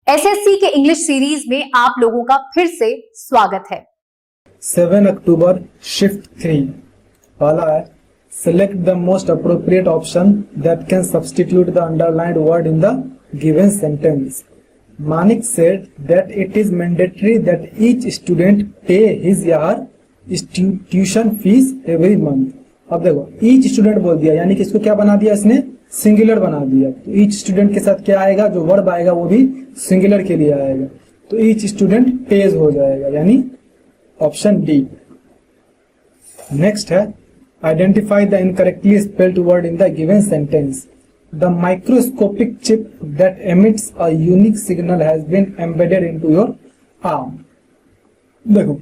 SSC के English series में आप लोगों का फिर से स्वागत है। 7 अक्टूबर शिफ्ट 3 पहला है select the most appropriate option that can substitute the underlined word in the given sentence. Manik said that it is mandatory that each student pay his या her tuition fees every month. अब देखो each student बोल दिया, यानी कि इसको क्या बना दिया, इसने सिंगुलर बना दिया। तो each student के साथ क्या आएगा, जो वर्ब आएगा वो भी सिंगुलर के लिए आएगा, तो each student pays हो जाएगा, यानी ऑप्शन डी। नेक्स्ट है identify the incorrectly spelled word in the given sentence. The microscopic chip that emits a unique signal has been embedded into your arm. देखो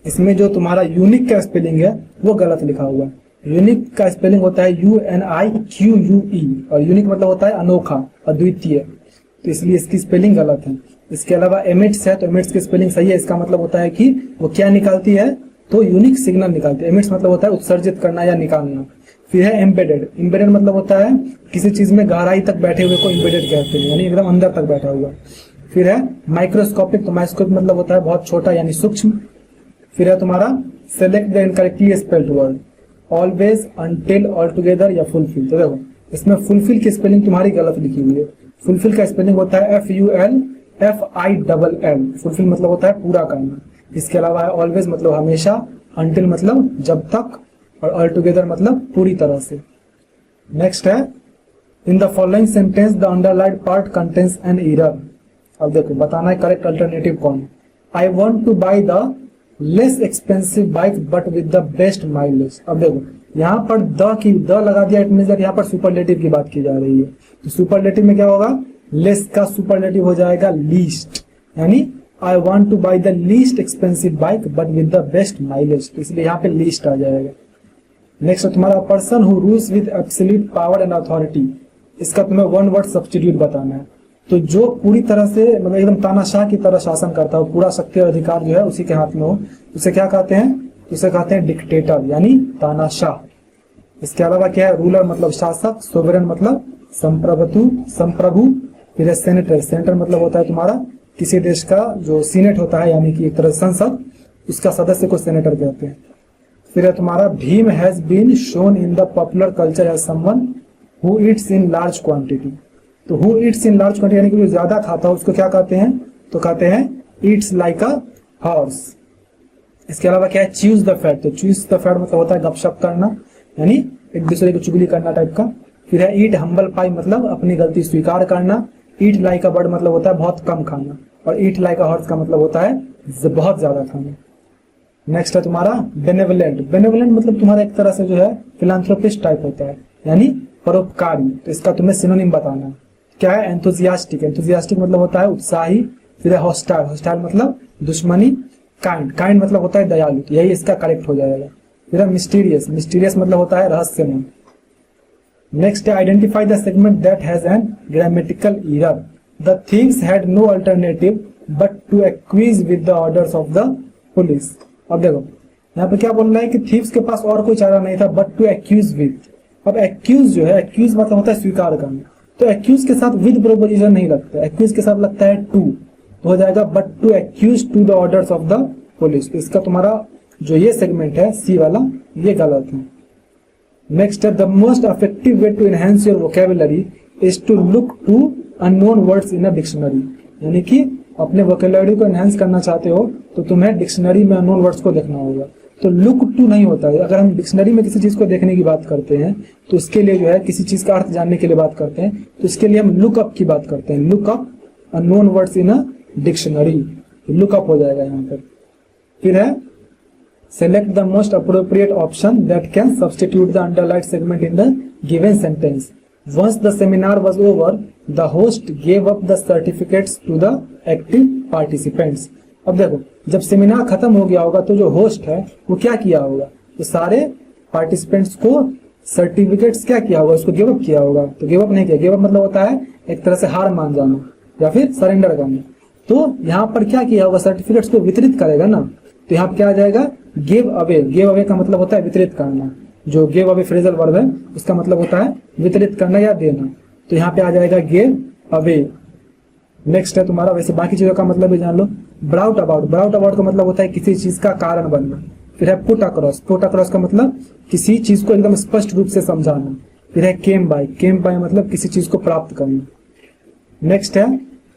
इसमें जो तुम्हारा यूनिक का स्पेलिंग है वो गलत लिखा हुआ है। यूनिक का स्पेलिंग होता है UNIQUE और यूनिक मतलब होता है अनोखा, अद्वितीय, तो इसलिए इसकी स्पेलिंग गलत है। इसके अलावा एमिट्स है तो एमिट्स की स्पेलिंग सही है। इसका मतलब होता है कि वो क्या निकालती है, तो यूनिक सिग्नल निकालती है। एमिट्स मतलब होता है उत्सर्जित करना या निकालना। फिर है एम्बेडेड। एम्बेडेड मतलब होता है किसी चीज में गहराई तक बैठे हुए को एम्बेडेड कहते हैं, यानी एकदम अंदर तक बैठा हुआ। फिर है माइक्रोस्कोपिक, तो माइक्रोस्कोपिक मतलब होता है बहुत छोटा यानी सूक्ष्म। फिर है तुम्हारा select the incorrectly spelled word, always, until, altogether या फुलफिल। तो देखो इसमें फुलफिल की स्पेलिंग तुम्हारी गलत लिखी हुई है। फुलफिल का स्पेलिंग होता है FULFILL। फुलफिल मतलब होता है पूरा करना। इसके अलावा है ऑलवेज मतलब हमेशा, अनटिल मतलब जब तक, और ऑलटुगेदर मतलब पूरी तरह से। नेक्स्ट है in the following sentence the underlined part contains an error. अब देखो बताना है करेक्ट अल्टरनेटिव कौन है। I want two by the less expensive bike but with the best mileage. अब देखो यहाँ पर द की द लगा दिया, इट मींस दैट यहाँ पर सुपरलेटिव की बात की जा रही है। तो सुपरलेटिव में क्या होगा, लेस का सुपरलेटिव हो जाएगा लीस्ट, यानी I want two by the least expensive bike but with the best mileage, तो इसलिए यहाँ पे लीस्ट आ जाएगा। नेक्स्ट है तुम्हारा person who rules with absolute power and authority. इसका तुम्हें वन वर्ड सब्स्टिट्यूट बताना है। तो जो पूरी तरह से मतलब एकदम तानाशाह की तरह शासन करता हो, पूरा शक्ति और अधिकार जो है उसी के हाथ में हो, उसे क्या कहते हैं, उसे कहते हैं डिक्टेटर यानी तानाशाह। इसके अलावा क्या है, रूलर मतलब शासक, सोवरेन मतलब संप्रभु। फिर है सेनेटर। सेनेटर मतलब होता है तुम्हारा किसी देश का जो सीनेट होता है, यानी कि एक तरह संसद, उसका सदस्य को सेनेटर कहते हैं। फिर है तुम्हारा Bheem has been shown in the popular culture as someone who eats in large quantity. तो who eats in large quantity यानी कि जो ज्यादा खाता है उसको क्या कहते हैं, तो कहते हैं ईट्स लाइक अ हॉर्स। इसके अलावा क्या है, चूज द फैट। तो चूज द फैट मतलब होता है गपशप करना, यानी एक दूसरे की चुगली करना टाइप का। फिर है ईट हम्बल पाई मतलब अपनी गलती स्वीकार करना। ईट लाइक अ बर्ड मतलब होता है बहुत कम खाना, और ईट लाइक अ हॉर्स का मतलब होता है बहुत ज्यादा खाना। नेक्स्ट है तुम्हारा बेनेवलेंट। बेनेवलेंट मतलब तुम्हारा एक तरह से जो है फिलांथ्रोपिस्ट टाइप होता है, यानी परोपकारी। तो इसका तुम्हें सिनोनिम बताना है। क्या है, एंथुजियास्टिक। एंथुजियास्टिक मतलब होता है उत्साही। फिर है हॉस्टाइल। हॉस्टाइल मतलब दुश्मनी। काइंड। काइंड मतलब होता है दयालु, तो यही इसका करेक्ट हो जाएगा। फिर है मिस्टीरियस। मिस्टीरियस मतलब होता है रहस्यमय। नेक्स्ट है identify the segment that has an grammatical error. The thieves had no alternative but to acquiesce with the orders of the police. अब देखो यहाँ पे क्या बोल रहा है कि थीव्स के पास और कोई चारा नहीं था बट टू एक्यूज विद। अब एक्यूज जो है, एक्यूज मतलब होता है स्वीकार करना, तो एक्यूज के साथ विद प्रोपोजिशन नहीं लगता, एक्यूज के साथ लगता है टू, तो हो जाएगा but to accuse to the orders of the police. तो इसका तुम्हारा जो ये सेगमेंट है सी वाला, ये गलत है। नेक्स्ट है the most effective way to enhance your vocabulary is to look to unknown words in a dictionary. यानी कि अपने वोकैबुलरी को एनहांस करना चाहते हो तो तुम्हें डिक्शनरी में अननोन वर्ड्स को देखना होगा। तो लुक टू नहीं होता है। अगर हम डिक्शनरी में किसी चीज को देखने की बात करते हैं तो उसके लिए जो है किसी चीज का अर्थ जानने के लिए बात करते हैं, तो इसके लिए हम लुक अप की बात करते हैं। Look up unknown words in a dictionary, look up हो जाएगा यहाँ पर। फिर है select the most appropriate option that can substitute the underlined segment in the given sentence. Once the seminar was over, the host gave up the certificates to the active participants. अब देखो जब seminar खत्म हो गया होगा तो जो host है वो क्या किया होगा, तो सारे पार्टिसिपेंट्स को सर्टिफिकेट्स क्या किया होगा, उसको गिव अप किया होगा। तो गिव अप नहीं किया, गिव अप मतलब होता है एक तरह से हार मान जाना या फिर सरेंडर करना। तो यहाँ पर क्या किया होगा, सर्टिफिकेट्स को वितरित करेगा ना, तो यहाँ पर क्या आ जाएगा, गिव अवे। गिव अवे का मतलब होता है वितरित करना। जो गिव अवे फ्रेजल वर्ब है उसका मतलब होता है वितरित करना या देना। तो यहाँ पे आ जाएगा गिव अवे। नेक्स्ट है तुम्हारा, वैसे बाकी चीजों का मतलब भी जान लो। ब्राउट अबाउट, ब्राउट अबाउट का मतलब होता है किसी चीज का कारण बनना। फिर है पुट अक्रॉस, पुट अक्रॉस का मतलब किसी चीज को एकदम स्पष्ट रूप से समझाना। फिर है केम बाय, केम बाय मतलब किसी चीज को प्राप्त करना। नेक्स्ट है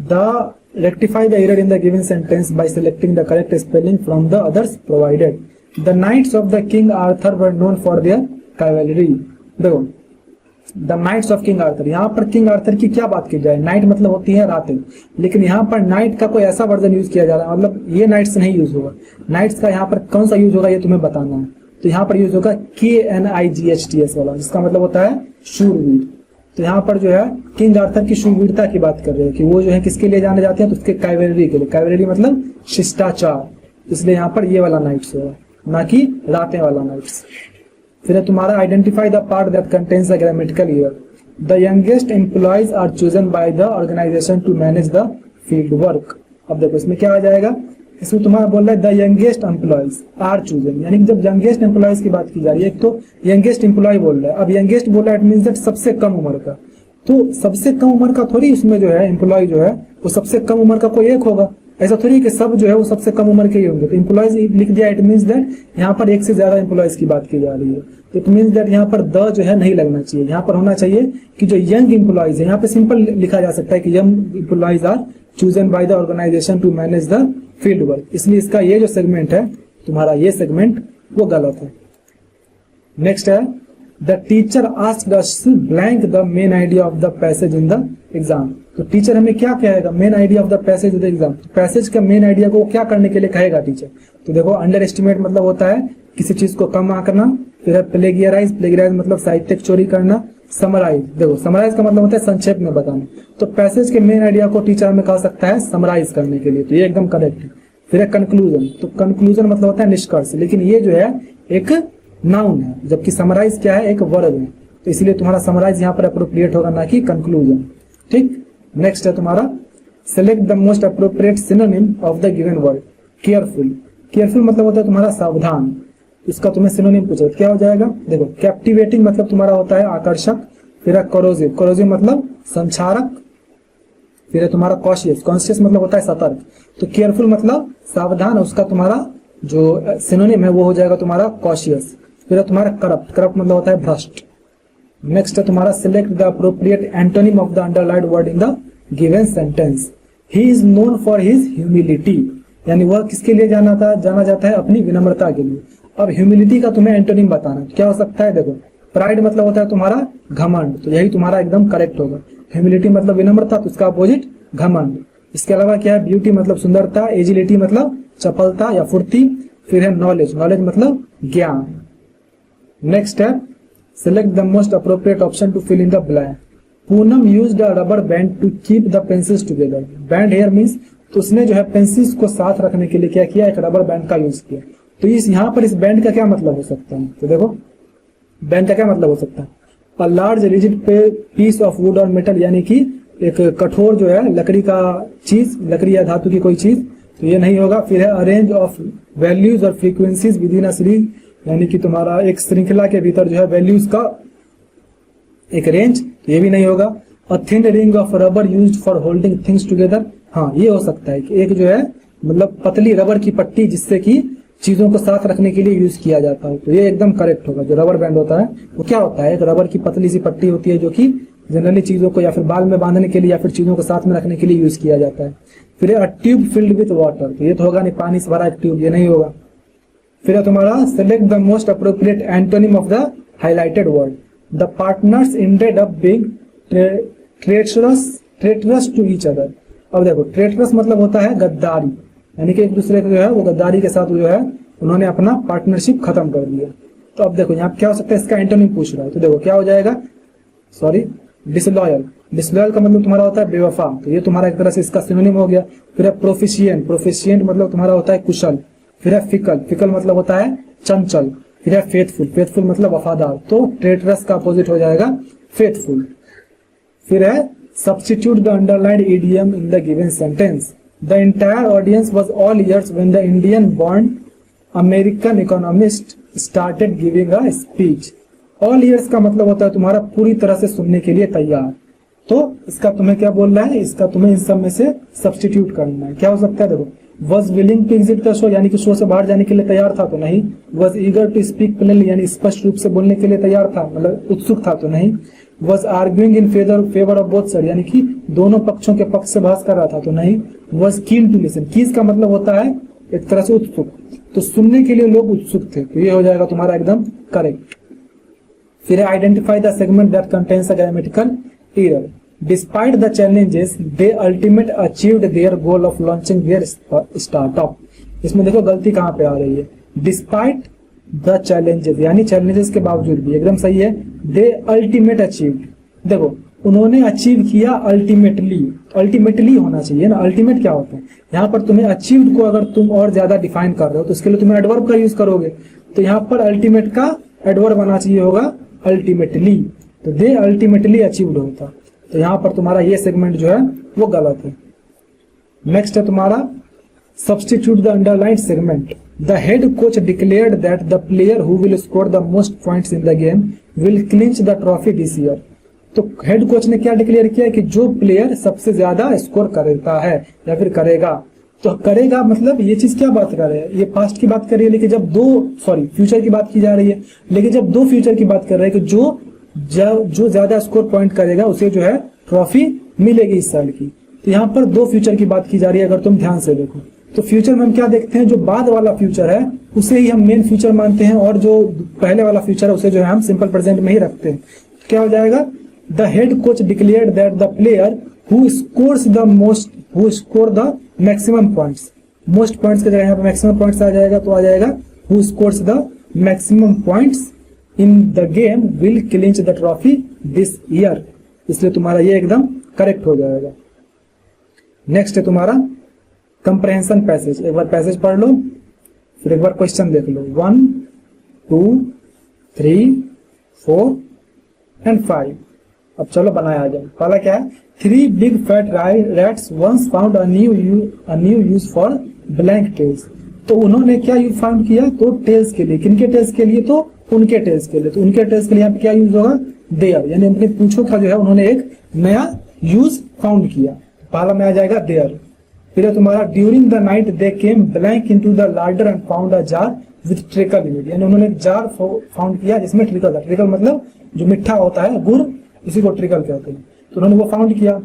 the rectify the error in the given sentence by selecting the correct spelling from the others provided. The knights of the King Arthur were known for their cavalry. देखो the knights of King Arthur, यहाँ पर king Arthur की क्या बात की जाए, night मतलब होती है रातें, लेकिन यहाँ पर नाइट का कोई ऐसा वर्जन यूज किया जा रहा है, मतलब ये नाइट्स नहीं यूज होगा। नाइट्स का यहाँ पर कौन सा यूज होगा ये तुम्हें बताना है। तो यहाँ पर यूज होगा KNIGHTS वाला, जिसका मतलब होता है शूरवीर। तो यहाँ पर जो है किंग आर्थर की शूरवीरता की बात कर रहे हैं कि वो जो है किसके लिए जाने जाते हैं, तो उसके कैवेलरी के लिए। कैवेलरी मतलब शिष्टाचार, इसलिए यहाँ पर ये वाला नाइट्स होगा, ना कि रातें वाला नाइट्स। फिर है तुम्हारा identify the part that contains the grammatical error. The youngest employees are chosen by the organization to manage the field work. अब देखो इसमें क्या आ जाएगा, इसमें तुम्हारा बोल रहा है the youngest employees are chosen, यानी कि जब यंगेस्ट एम्प्लॉयज की बात की जा रही है, एक तो यंगेस्ट एम्प्लॉय बोल रहा है, अब यंगेस्ट बोल रहा है, इट मींस दैट सबसे कम उम्र का। तो सबसे कम उम्र का थोड़ी उसमें जो है एम्प्लॉय जो है वो सबसे कम उम्र का कोई एक होगा, ऐसा थोड़ी कि सब जो है वो सबसे कम उम्र के ही होंगे। तो एम्प्लॉयज लिख दिया, इट मींस दैट यहाँ पर एक से ज्यादा एम्प्लॉयज की बात की जा रही है। तो इट मींस दैट यहाँ पर द जो है नहीं लगना चाहिए, यहाँ पर होना चाहिए कि जो यंग एम्प्लॉयज है, यहाँ पे सिंपल लिखा जा सकता है कि young employees are chosen by the organization to manage the field work. इसलिए इसका ये जो सेगमेंट है तुम्हारा, ये सेगमेंट वो गलत है। नेक्स्ट है the teacher asked us to blank the main idea of the passage in the exam. तो टीचर हमें क्या कहेगा, main idea of the passage in the exam. Passage का मेन आइडिया को क्या करने के लिए कहेगा टीचर। तो देखो अंडर एस्टिमेट मतलब होता है किसी चीज को कम आंकना। फिर है प्लेगियराइज, प्लेगियराइज मतलब साहित्यिक चोरी करना। समराइज, देखो समराइज का मतलब होता है संक्षेप में बताना। तो पैसेज के मेन आइडिया को टीचर में कह सकता है समराइज करने के लिए, तो ये एकदम करेक्ट है। फिर है कंक्लूजन, तो कंक्लूजन मतलब होता है निष्कर्ष, लेकिन ये जो है एक नाउन है, जबकि समराइज क्या है, एक वर्ब है। तो इसलिए तुम्हारा समराइज यहाँ पर अप्रोप्रिएट होगा, ना कि कंक्लूजन। ठीक, नेक्स्ट है तुम्हारा select the most appropriate synonym of the given word. Careful, careful मतलब होता है तुम्हारा सावधान, इसका तुम्हें सिनोनिम पूछा क्या हो जाएगा। देखो कैप्टिवेटिंग मतलब तुम्हारा होता है आकर्षक। फिर है कोरोसिव, कोरोसिव मतलब संचारक। फिर है तुम्हारा कॉशियस, कॉन्शियस मतलब होता है सतर्क। तो केयरफुल मतलब सावधान, उसका तुम्हारा जो सिनोनिम है वो हो जाएगा तुम्हारा कॉशियस। फिर है तुम्हारा करप्ट, करप्ट मतलब होता है भ्रष्ट। नेक्स्ट है तुम्हारा select the appropriate antonym of the underlined word in the given sentence. He is known for his humility, यानी वह किसके लिए जाना जाता है, अपनी विनम्रता के लिए। अब ह्यूमिलिटी का तुम्हें एंटोनिम बताना, क्या हो सकता है। देखो प्राइड मतलब होता है तुम्हारा घमंड, तो यही तुम्हारा एकदम करेक्ट होगा। ह्यूमिलिटी मतलब विनम्रता, तो उसका अपोजिट घमंड। इसके अलावा क्या है, ब्यूटी मतलब सुंदरता, एजिलिटी मतलब चपलता या फुर्ती। फिर है नॉलेज, नॉलेज मतलब ज्ञान। नेक्स्ट है select the most appropriate option to fill in the blank. Poonam used a rubber band to keep the pencils together. Band here means, तो उसने जो है पेंसिल्स को साथ रखने के लिए क्या किया, एक रबर बैंड का यूज किया। तो इस यहाँ पर इस बैंड का क्या मतलब हो सकता है, तो देखो बैंड का क्या मतलब हो सकता है, a large rigid piece of wood और मेटल, यानी कि एक कठोर जो है लकड़ी का चीज, लकड़ी या धातु की कोई चीज, तो ये नहीं होगा। फिर है अरेंज ऑफ वैल्यूज और frequencies with in a series, यानी कि तुम्हारा एक श्रृंखला के भीतर जो है वैल्यूज का एक रेंज, तो ये भी नहीं होगा। A thin ring of rubber used for holding things together, हाँ ये हो सकता है कि एक जो है मतलब पतली रबर की पट्टी जिससे कि चीजों को साथ रखने के लिए यूज किया जाता है, तो ये एकदम करेक्ट होगा। जो रबर बैंड होता है वो क्या होता है, एक रबर की पतली सी पट्टी होती है जो कि जनरली चीजों को या फिर बाल में बांधने के लिए या फिर चीजों को साथ में रखने के लिए यूज किया जाता है। फिर a tube filled with water, तो ये तो होगा नहीं, पानी से भरा एक ट्यूब, ये नहीं होगा। फिर है तुम्हारा select the most appropriate antonym of the highlighted word. The partners ended up being treacherous to each other. अब देखो ट्रेटरस मतलब होता है गद्दारी, यानी कि एक दूसरे को जो है वो गद्दारी के साथ जो है उन्होंने अपना पार्टनरशिप खत्म कर दिया। तो अब देखो यहाँ क्या हो सकता है, इसका एंटोनिम पूछ रहा है, तो देखो क्या हो जाएगा, सॉरी डिसलॉयल, डिसलॉयल का मतलब तुम्हारा होता है बेवफा, तो ये तुम्हारा एक तरह से इसका सिनोनिम हो गया। फिर है प्रोफिशिएंट, प्रोफिशिएंट मतलब तुम्हारा होता है कुशल। फिर है फिकल, फिकल मतलब होता है चंचल। फिर है फेथफुल, फेथफुल मतलब वफादार, तो ट्रेटरस का अपोजिट हो जाएगा फेथफुल। फिर है substitute the underlined idiom in the given sentence. The entire audience was all ears when the Indian-born American economist started giving a speech. All ears का मतलब होता है तुम्हारा पूरी तरह से सुनने के लिए तैयार। तो इसका तुम्हें क्या बोल रहा है, इसका तुम्हें इन सब में से सब्स्टिट्यूट करना है। क्या हो सकता है, देखो was willing to exit the show, यानी कि शो से बाहर जाने के लिए तैयार था, तो नहीं। Was eager to speak plainly, यानी स्पष्ट रूप से बोलने के लिए तैयार था, मतलब उत्सुक था, तो नहीं। Was arguing in favour of both side, यानी कि दोनों पक्षों के पक्ष से बहस कर रहा था, तो नहीं। Was keen to listen, keys का मतलब होता है एक तरह से उत्सुक, तो सुनने के लिए लोग उत्सुक थे, तो ये हो जाएगा तुम्हारा एकदम करेक्ट। फिर identify the segment that contains a grammatical error. Despite the challenges they ultimate achieved there goal of launching there startup. इसमें देखो गलती कहाँ पे आ रही है, डिस्पाइट द चैलेंजेस, यानी चैलेंजेस के बावजूद भी, एकदम सही है। दे अल्टीमेट अचीव्ड, देखो उन्होंने अचीव किया अल्टीमेटली, अल्टीमेटली होना चाहिए ना, अल्टीमेट क्या होता है। यहाँ पर तुम्हें अचीव्ड को अगर तुम और ज्यादा डिफाइन कर रहे हो तो उसके लिए तुम्हें एडवर्ब का यूज करोगे, तो यहाँ पर अल्टीमेट का एडवर्ब आना चाहिए होगा अल्टीमेटली, तो दे अल्टीमेटली अचीव्ड होता, तो यहाँ पर तुम्हारा ये सेगमेंट जो है वो गलत है। नेक्स्ट है तुम्हारा substitute the underline segment. The head coach declared that the player who will score the most points in the game will clinch the trophy this year. तो हेड कोच ने क्या डिक्लेयर किया कि जो प्लेयर सबसे ज्यादा स्कोर करता है या फिर करेगा, तो करेगा मतलब ये चीज क्या बात कर रहे हैं, ये पास्ट की बात कर रही है, लेकिन जब फ्यूचर की बात की जा रही है, लेकिन जब दो फ्यूचर की बात कर रहे हैं कि जो ज्यादा स्कोर पॉइंट करेगा उसे जो है ट्रॉफी मिलेगी इस साल की, तो यहाँ पर दो फ्यूचर की बात की जा रही है। अगर तुम ध्यान से देखो तो फ्यूचर में हम क्या देखते हैं, जो बाद वाला फ्यूचर है उसे ही हम मेन फ्यूचर मानते हैं, और जो पहले वाला फ्यूचर है उसे जो है हम सिंपल प्रेजेंट में ही रखते हैं। क्या हो जाएगा, the head coach declared that the player who score the maximum points, most points की जगह यहाँ पे मैक्सिमम पॉइंट्स आ जाएगा, तो आ जाएगा who scores the maximum points in the game will clinch the trophy this year, इसलिए तुम्हारा ये एकदम करेक्ट हो जाएगा। नेक्स्ट है तुम्हारा कंप्रहेंशन पैसेज। एक बार पैसेज पढ़ लो, फिर एक बार क्वेश्चन देख लो। 1 2 3 4 एंड 5। अब चलो बनाया जाए। पहला क्या है, 3 big fat rats once found a new use for blank tails। तो उन्होंने क्या फाउंड किया, तो टेल्स के लिए, किनके टेल्स के लिए, तो उनके टेल्स के लिए, तो उनके टेल्स के लिए यहाँ पे क्या यूज होगा, देयर, यानी अपने पूंछों का जो है उन्होंने एक नया यूज फाउंड किया, पहला में आ जाएगा देयर। फिर है तुम्हारा during the night they came blank into the larder and found a jar with treacle in it, यानी उन्होंने एक जार फाउंड किया जिसमें ट्रिकल था। ट्रिकल मतलब जो मिठा होता है, गुड़, इसी को ट्रिकल कहते हैं, तो उन्होंने वो फाउंड किया।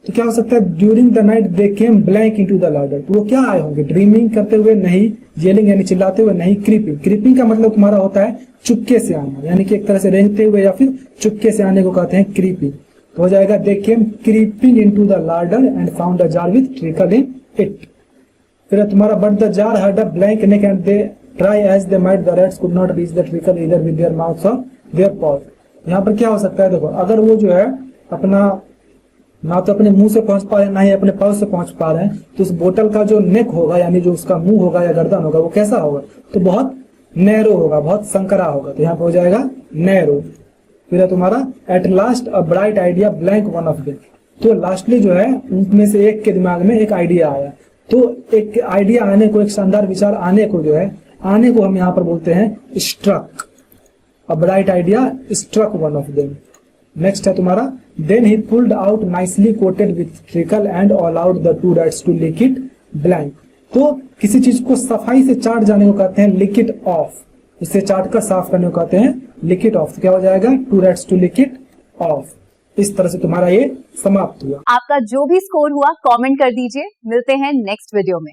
तो क्या हो सकता है, during the night they came blank into the larder, तो वो क्या आए होंगे, ड्रीमिंग करते हुए, नहीं जेलिंग यानी चिल्लाते हुए, नहीं क्रीपिंग। क्रीपिंग का मतलब तुम्हारा होता है चुपके से आना, यानी कि एक तरह से रेंगते हुए या फिर चुपके से आने को कहते हैं क्रीपिंग। तो हो जाएगा they came creeping into the larder and found a jar with treacle in it. फिर तुम्हारा but the jar had a blank neck and they tried as they might the rats could not reach the treacle either with their mouths or their paws. यहाँ पर क्या हो सकता है, देखो अगर वो जो है अपना ना तो अपने मुंह से पहुंच पा रहे हैं, ना ही अपने पाव से पहुंच पा रहे हैं, तो उस बोतल का जो नेक होगा, यानी जो उसका मुंह होगा या गर्दन होगा, वो कैसा होगा, तो बहुत नैरो होगा, बहुत संकरा होगा, तो यहाँ पे हो जाएगा नैरो। फिर है तुम्हारा at last a bright idea blank one of them, तो लास्टली जो है उनमें से एक के दिमाग में एक आइडिया आया, तो एक आइडिया आने को, एक शानदार विचार आने को जो है, आने को हम यहाँ पर बोलते हैं struck, a bright idea struck one of them. Next है तुम्हारा then he pulled out nicely coated with treacle and allowed the 2 rats to lick it blank. तो किसी चीज को सफाई से चाट जाने को कहते हैं लिक इट ऑफ, इससे चाट कर साफ करने को कहते हैं लिक इट ऑफ। तो क्या हो जाएगा 2 rats to lick it off. इस तरह से तुम्हारा ये समाप्त हुआ। आपका जो भी स्कोर हुआ कमेंट कर दीजिए। मिलते हैं नेक्स्ट वीडियो में।